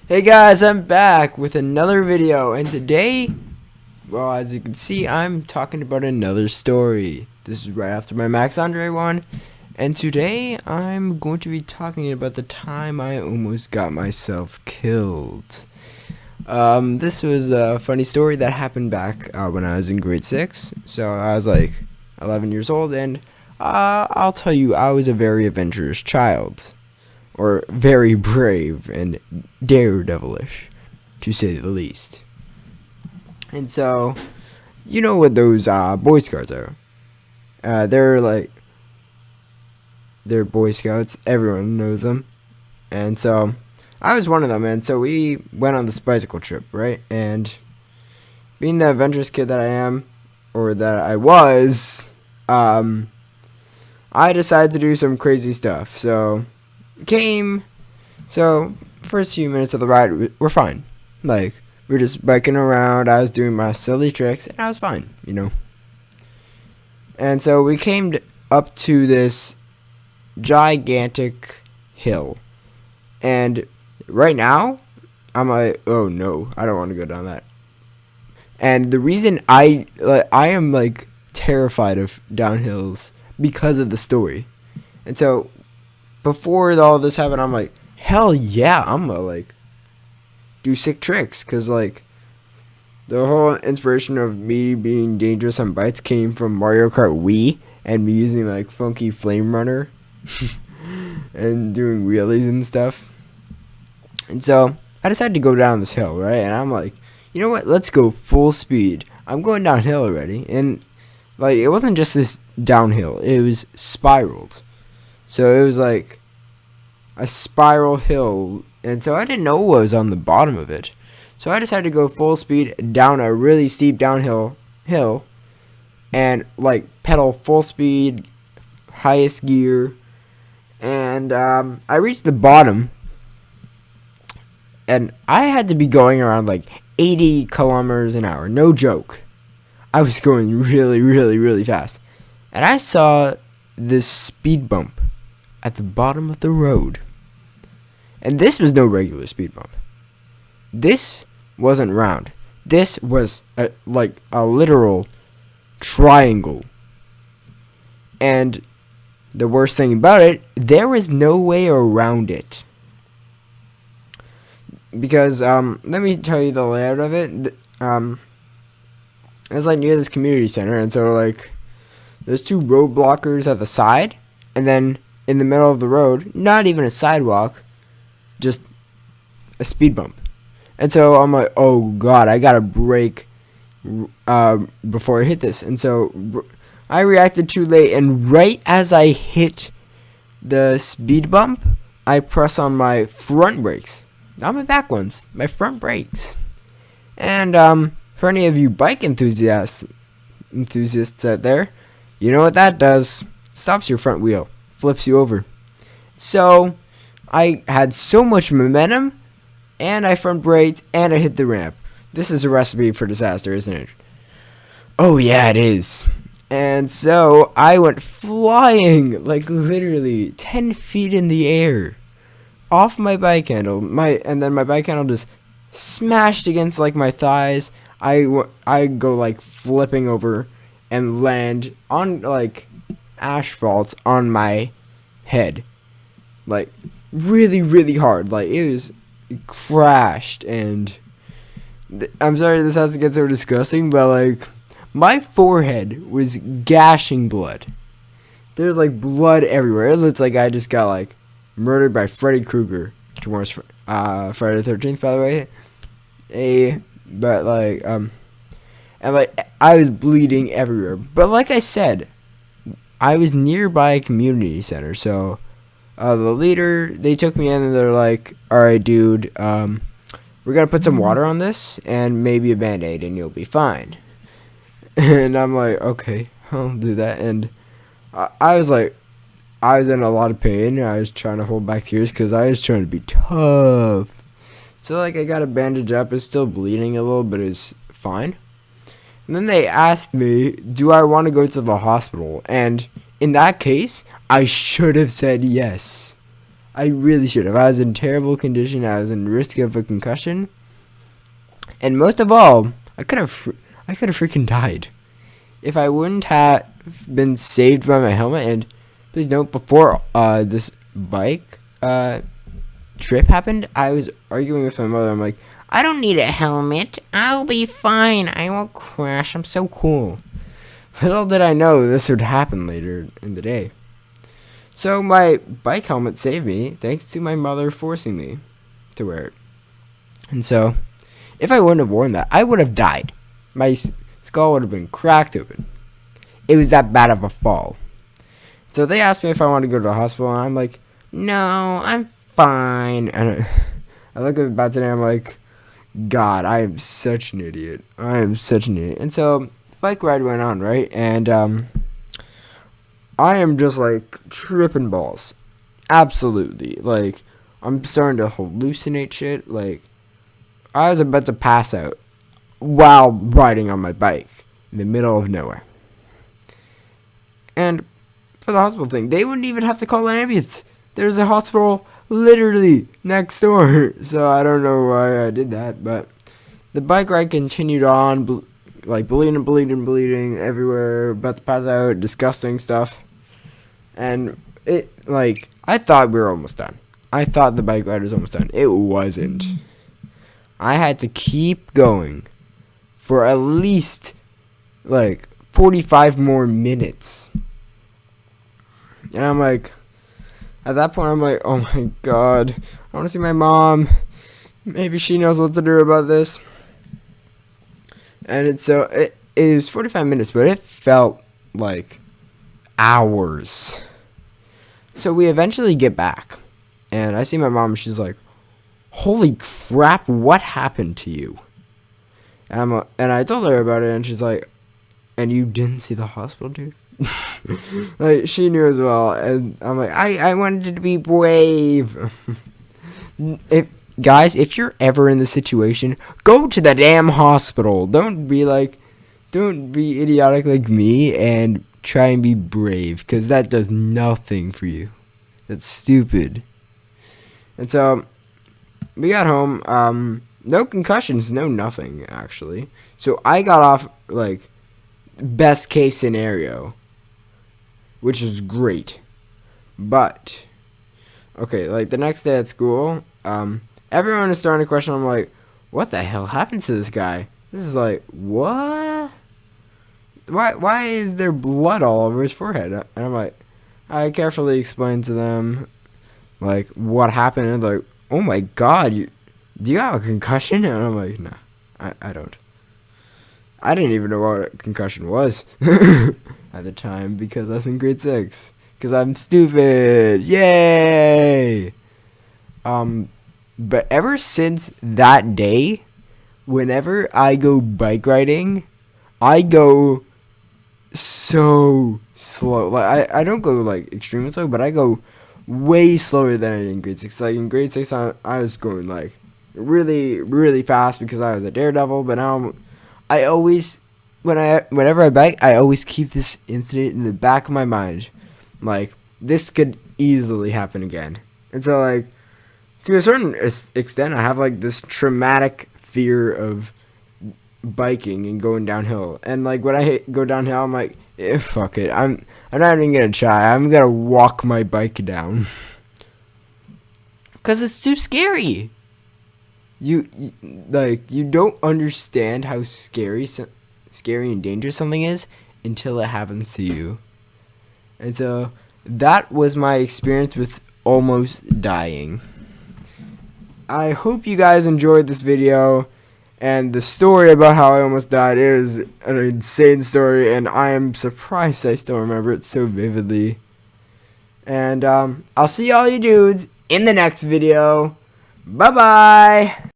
Hey guys, I'm back with another video, and today, well, as you can see, I'm talking about another story. This is right after my Max Andre one, and today I'm going to be talking about the time I almost got myself killed. This was a funny story that happened back when I was in grade 6, so I was like 11 years old, and I'll tell you, I was a very adventurous child. Or very brave and daredevilish, to say the least. And so, you know what those Boy Scouts are? They're Boy Scouts. Everyone knows them. And so, I was one of them. And so we went on this bicycle trip, right? And being the adventurous kid that I am, or that I was, I decided to do some crazy stuff. So first few minutes of the ride were fine. Like, we were just biking around, I was doing my silly tricks, and I was fine, you know. And so we came up to this gigantic hill. And right now, I'm like, oh no, I don't want to go down that. And the reason I am like terrified of downhills because of the story. And so before all this happened, I'm like, hell yeah, I'm gonna like do sick tricks, cause like the whole inspiration of me being dangerous on bikes came from Mario Kart Wii and me using like funky flame runner and doing wheelies and stuff. And so I decided to go down this hill, right? And I'm like, you know what? Let's go full speed. I'm going downhill already, and like it wasn't just this downhill; it was spiraled. So it was like a spiral hill, and so I didn't know what was on the bottom of it. So I decided to go full speed down a really steep downhill hill, and like pedal full speed, highest gear, and I reached the bottom, and I had to be going around like 80 kilometers an hour, no joke. I was going really, really, really fast, and I saw this speed bump at the bottom of the road. And this was no regular speed bump. This wasn't round. This was like a literal triangle. And the worst thing about it, there was no way around it. Because let me tell you the layout of it. It was like near this community center, and so like there's two road blockers at the side, and then in the middle of the road, not even a sidewalk, just a speed bump. And so I'm like, oh god, I gotta brake before I hit this. And so I reacted too late, and right as I hit the speed bump, I press on my front brakes, not my back ones, my front brakes. And for any of you bike enthusiasts out there, you know what that does? Stops your front wheel, flips you over. So I had so much momentum, and I front braked, and I hit the ramp. This is a recipe for disaster, isn't it? Oh yeah, it is. And so I went flying, like literally 10 feet in the air, off my bike handle. And then my bike handle just smashed against like my thighs. I go like flipping over and land on like asphalt on my head, like really, really hard. Like it crashed, and I'm sorry this has to get so disgusting, but like my forehead was gashing blood. There's like blood everywhere. It looks like I just got like murdered by Freddy Krueger. Tomorrow's Friday the 13th, by the way. And like I was bleeding everywhere. But like I said, I was nearby a community center, so the leader, they took me in and they're like, alright dude, we're gonna put some water on this and maybe a band-aid and you'll be fine. And I'm like, okay, I'll do that. And I was in a lot of pain. I was trying to hold back tears because I was trying to be tough. So like I got a bandage up, it's still bleeding a little, but it's fine. And then they asked me, do I want to go to the hospital? And in that case, I should have said yes. I really should have. I was in terrible condition. I was in risk of a concussion. And most of all, I could have freaking died if I wouldn't have been saved by my helmet. And please note, before this bike trip happened, I was arguing with my mother. I'm like, I don't need a helmet. I'll be fine. I won't crash. I'm so cool. Little did I know this would happen later in the day. So my bike helmet saved me thanks to my mother forcing me to wear it. And so, if I wouldn't have worn that, I would have died. My skull would have been cracked open. It was that bad of a fall. So they asked me if I wanted to go to the hospital, and I'm like, no, I'm fine. And I look back today, I'm like, God, I am such an idiot. I am such an idiot. And so, the bike ride went on, right? And I am just like tripping balls. Absolutely. Like, I'm starting to hallucinate shit. Like, I was about to pass out while riding on my bike in the middle of nowhere. And for the hospital thing, they wouldn't even have to call an ambulance. There's a hospital literally next door. So I don't know why I did that. But the bike ride continued on, like bleeding everywhere. About to pass out, disgusting stuff. And it, like, I thought we were almost done. I thought the bike ride was almost done. It wasn't. I had to keep going for at least, like, 45 more minutes. And I'm like, at that point, I'm like, oh my God, I want to see my mom. Maybe she knows what to do about this. And it was 45 minutes, but it felt like hours. So we eventually get back, and I see my mom. She's like, holy crap, what happened to you? And I told her about it, and she's like, and you didn't see the hospital, dude? Like, she knew as well. And I'm like, I wanted to be brave. If you're ever in the situation, go to the damn hospital. Don't be idiotic like me and try and be brave, because that does nothing for you. That's stupid. And so we got home. No concussions, no nothing, actually. So I got off, like, best case scenario, which is great. But okay, like, the next day at school, everyone is starting to question. I'm like, what the hell happened to this guy? This is like, what? Why is there blood all over his forehead? And I'm like, I carefully explained to them, like, what happened. And they're like, oh my God, do you have a concussion? And I'm like, no, I don't. I didn't even know what a concussion was at the time, because I was in grade 6. Because I'm stupid. Yay! But ever since that day, whenever I go bike riding, I go so slow. Like, I don't go, like, extremely slow, but I go way slower than I did in grade 6. Like, in grade 6, I was going, like, really, really fast because I was a daredevil. But now I always, whenever I bike, I always keep this incident in the back of my mind. Like, this could easily happen again. And so, like, to a certain extent, I have, like, this traumatic fear of biking and going downhill. And, like, when I go downhill, I'm like, fuck it. I'm not even gonna try. I'm gonna walk my bike down. Because it's too scary. You don't understand how scary and dangerous something is until it happens to you. And so that was my experience with almost dying. I hope you guys enjoyed this video, and the story about how I almost died is an insane story, and I am surprised I still remember it so vividly. And I'll see all you dudes in the next video. Bye bye.